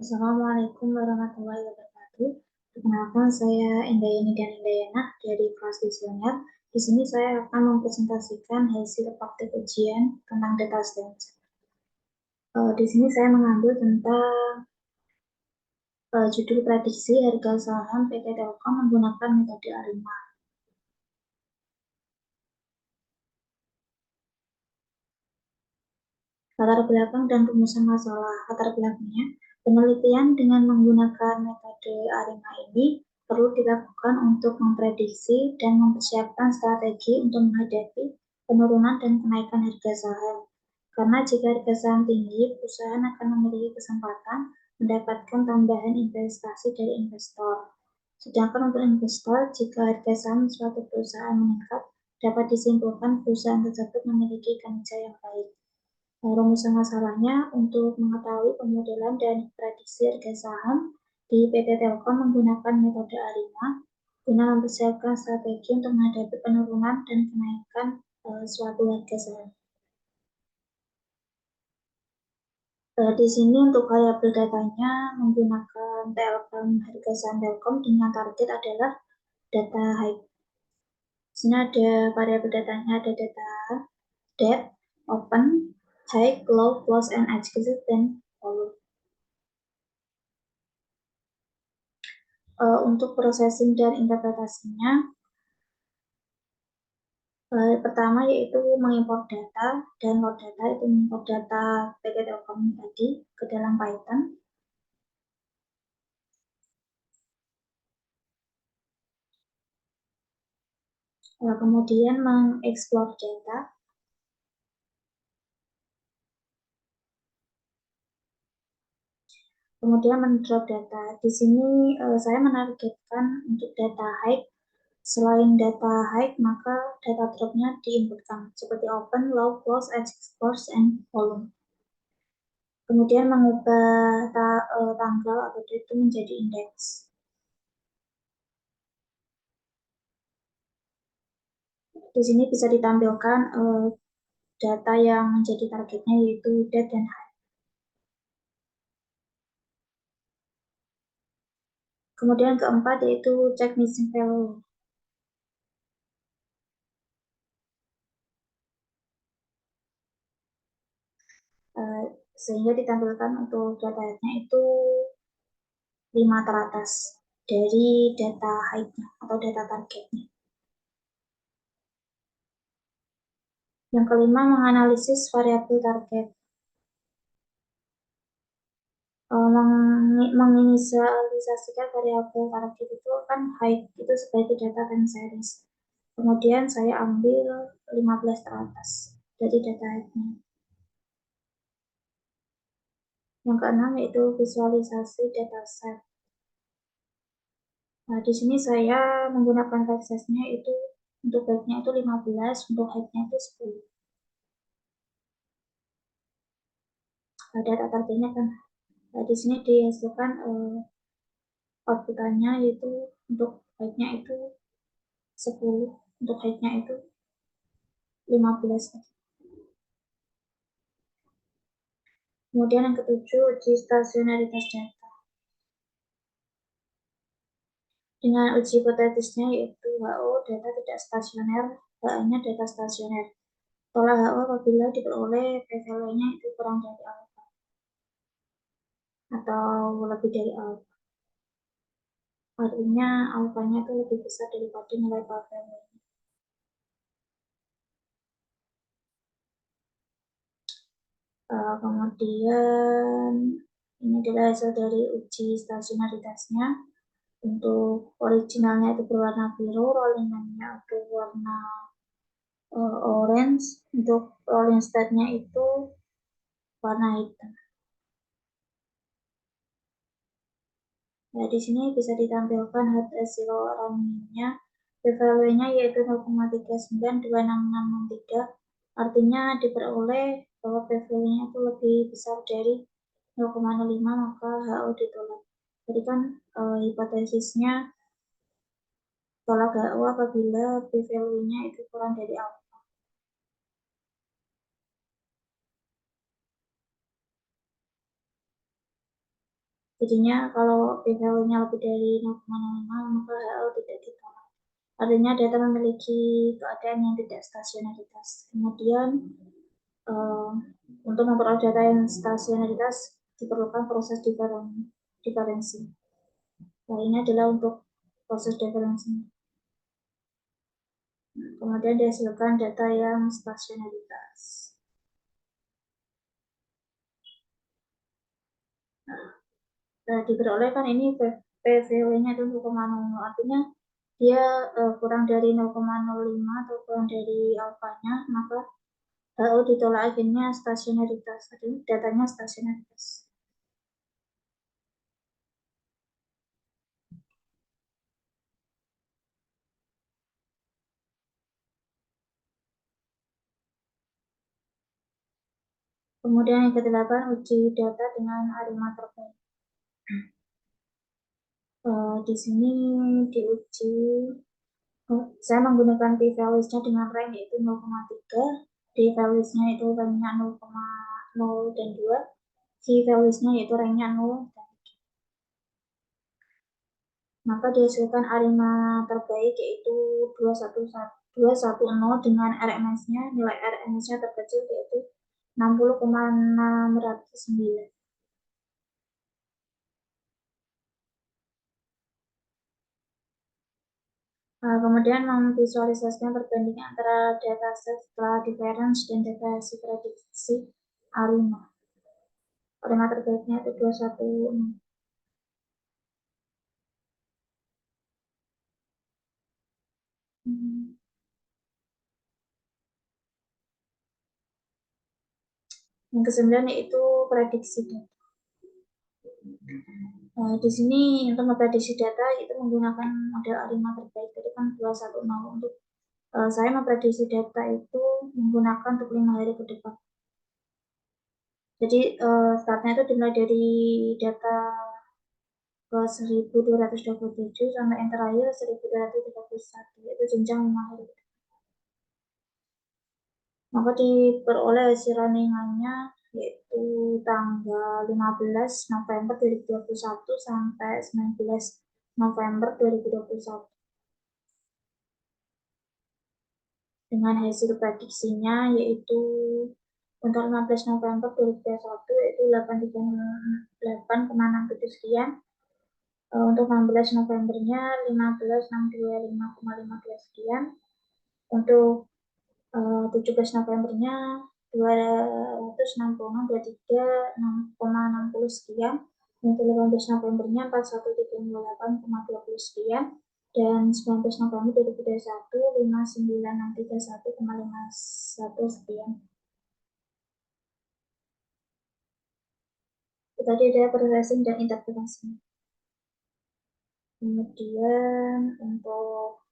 Assalamualaikum warahmatullahi wabarakatuh. Perkenalkan, saya Endayani dan Endayana dari kelas visioner. Di sini saya akan mempresentasikan hasil praktik ujian tentang data science. Di sini saya mengambil tentang judul prediksi harga saham PT Telkom menggunakan metode ARIMA. Latar belakang dan rumusan masalah. Latar belakangnya, penelitian dengan menggunakan metode ARIMA ini perlu dilakukan untuk memprediksi dan mempersiapkan strategi untuk menghadapi penurunan dan kenaikan harga saham. Karena jika harga saham tinggi, perusahaan akan memiliki kesempatan mendapatkan tambahan investasi dari investor. Sedangkan untuk investor, jika harga saham suatu perusahaan meningkat, dapat disimpulkan perusahaan tersebut memiliki kinerja yang baik. Rumusan masalahnya untuk mengetahui pemodelan dan prediksi harga saham di PT Telkom menggunakan metode ARIMA guna mempersiapkan strategi untuk menghadapi penurunan dan kenaikan suatu harga saham. Di sini untuk variabel datanya menggunakan Telkom harga saham Telkom dengan target adalah data high. Di sini ada variabel datanya, ada data depth, open, high, low, close, and executed, dan volume. Untuk processing dan interpretasinya, pertama yaitu mengimpor data, download data, itu mengimpor data PT Telkom tadi ke dalam Python. Kemudian mengeksplor data, kemudian mendrop data. Di sini saya menargetkan untuk data high. Selain data high, maka data dropnya diinputkan seperti open, low, close, export, and volume. Kemudian mengubah tanggal atau date itu menjadi indeks. Di sini bisa ditampilkan data yang menjadi targetnya yaitu date dan high. Kemudian keempat yaitu check missing value. Sehingga ditampilkan untuk datanya itu 5 teratas dari data high-nya atau data targetnya. Yang kelima, menganalisis variabel target. Menginisialisasikan variabel target itu kan high itu sebagai data time series. Kemudian saya ambil 15 teratas dari data high-nya. Yang keenam yaitu visualisasi dataset. Nah, di sini saya menggunakan size-nya itu untuk baiknya itu 15, untuk height-nya itu 10. Data targetnya kan di sini dihasilkan outputannya yaitu untuk height-nya itu 10, untuk height-nya itu 15. Kemudian yang ketujuh, uji stasionaritas data. Dengan uji hipotetisnya yaitu HO data tidak stasioner, HA-nya data stasioner. Tolak HO apabila diperoleh p-value-nya itu kurang dari alpha atau lebih dari alpha. Artinya alfanya itu lebih besar daripada nilai p-value. Kemudian ini adalah hasil dari uji stasionaritasnya. Untuk originalnya itu berwarna biru, rollingannya itu warna orange, untuk rolling state-nya itu warna hitam. Nah, di sini bisa ditampilkan hasil running-nya, p-value-nya yaitu 0,392663, artinya diperoleh bahwa p-value-nya itu lebih besar dari 0,05, maka HO ditolak. Jadi kan hipotesisnya tolak HO apabila p-value-nya itu kurang dari alpha. Jadinya kalau p-value-nya lebih dari 0,05 maka HL tidak ditolak. Artinya data memiliki keadaan yang tidak stasionaritas. Kemudian untuk memperoleh data yang stasionaritas diperlukan proses diferensi. Nah, ini adalah untuk proses diferensi. Kemudian dihasilkan data yang stasionaritas. Diperoleh kan ini PVW-nya itu 0,00, artinya dia kurang dari 0,05 atau kurang dari alfanya, maka HO ditolak akhirnya stasionaritas, datanya stasionaritas. Kemudian yang ke-8, uji data dengan arima terbaik. Di sini diuji, saya menggunakan p-values-nya dengan range yaitu 0,3, d-values-nya itu range-nya 0,0 dan 2, c-values-nya yaitu range-nya 0 dan 3. Maka dihasilkan arima terbaik yaitu 210 dengan RMS-nya, nilai RMS-nya terkecil yaitu 60,609. Kemudian memvisualisasikan perbandingan antara dataset setelah difference dan data hasil prediksi arima. Arima terbaiknya itu 210. Yang ke-9 yaitu prediksi data. Di sini untuk memprediksi data itu menggunakan model arima terbaik, tadi kan 210. Untuk saya memprediksi data itu menggunakan untuk 5 hari ke depan. Jadi startnya itu dimulai dari data ke 1227 sampai yang terakhir 1231, yaitu jenjang 5 hari. Maka diperoleh hasil runningannya yaitu tanggal 15 November 2021 sampai 19 November 2021. Dengan hasil prediksinya yaitu untuk 15 November 2021 yaitu 8,67 sekian. Untuk 16 Novembernya 15.625,52 sekian. Untuk 17 Novembernya 266,23,60 sekian. Untuk 18 Novembernya 41.328,20 sekian. Dan 19 November 2021 59.631,51 sekian. Itu tadi ada processing dan interpretasi. Kemudian untuk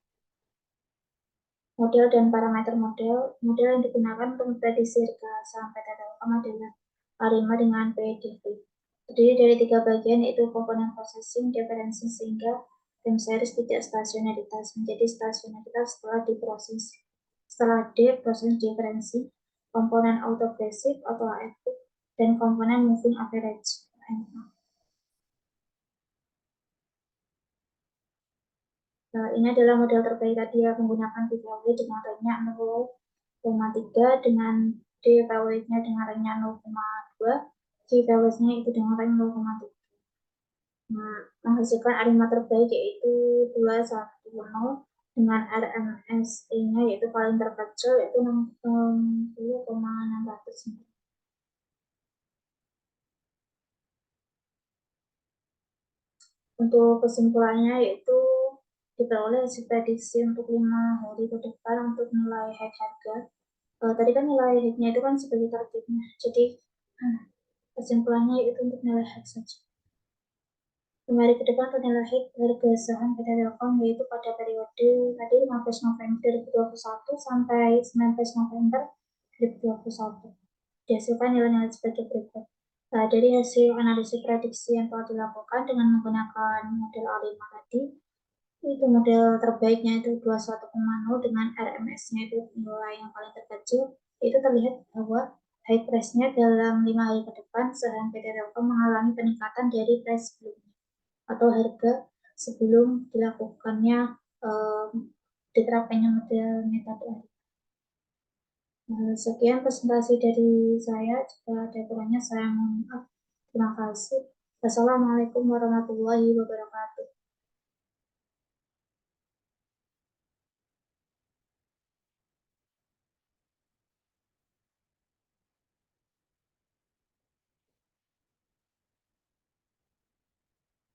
model dan parameter model yang digunakan untuk memprediksi harga saham PT Telkom adalah arima dengan PDV. Terdiri dari 3 bagian yaitu komponen processing, difference sehingga time series tidak stasionaritas menjadi stasionaritas setelah D proses diferensi, komponen autofreezing atau AFP, dan komponen moving average. Ini adalah model terbaik tadi ya, menggunakan p-value dengan range-nya 0,3 dengan d-value-nya dengan range-nya 0,2, c-value-nya itu dengan range 0,3. Menghasilkan arima terbaik yaitu 210 dengan RMSE-nya yaitu paling terkecil yaitu 60,609. Untuk kesimpulannya yaitu diperoleh hasil prediksi untuk 5 hari ke depan untuk nilai hack harga. Tadi kan nilai hacknya itu kan sebagai targetnya, jadi kesimpulannya itu untuk nilai hack saja. 5 hari ke depan untuk nilai hack harga saham PT Telkom yaitu pada periode tadi 15 November 2021 sampai 19 November 2021. Dihasilkan nilai-nilai sebagai berikut. Dari hasil analisis prediksi yang telah dilakukan dengan menggunakan model arima tadi, itu model terbaiknya itu 21,0 dengan RMS-nya itu nilai yang paling terkecil, itu terlihat bahwa high price-nya dalam 5 hari ke depan saham PT Telkom mengalami peningkatan dari price sebelumnya atau harga sebelum dilakukannya diterapkannya model metode. Sekian presentasi dari saya. Jika ada kurangnya saya mohon maaf. Terima kasih. Wassalamualaikum warahmatullahi wabarakatuh.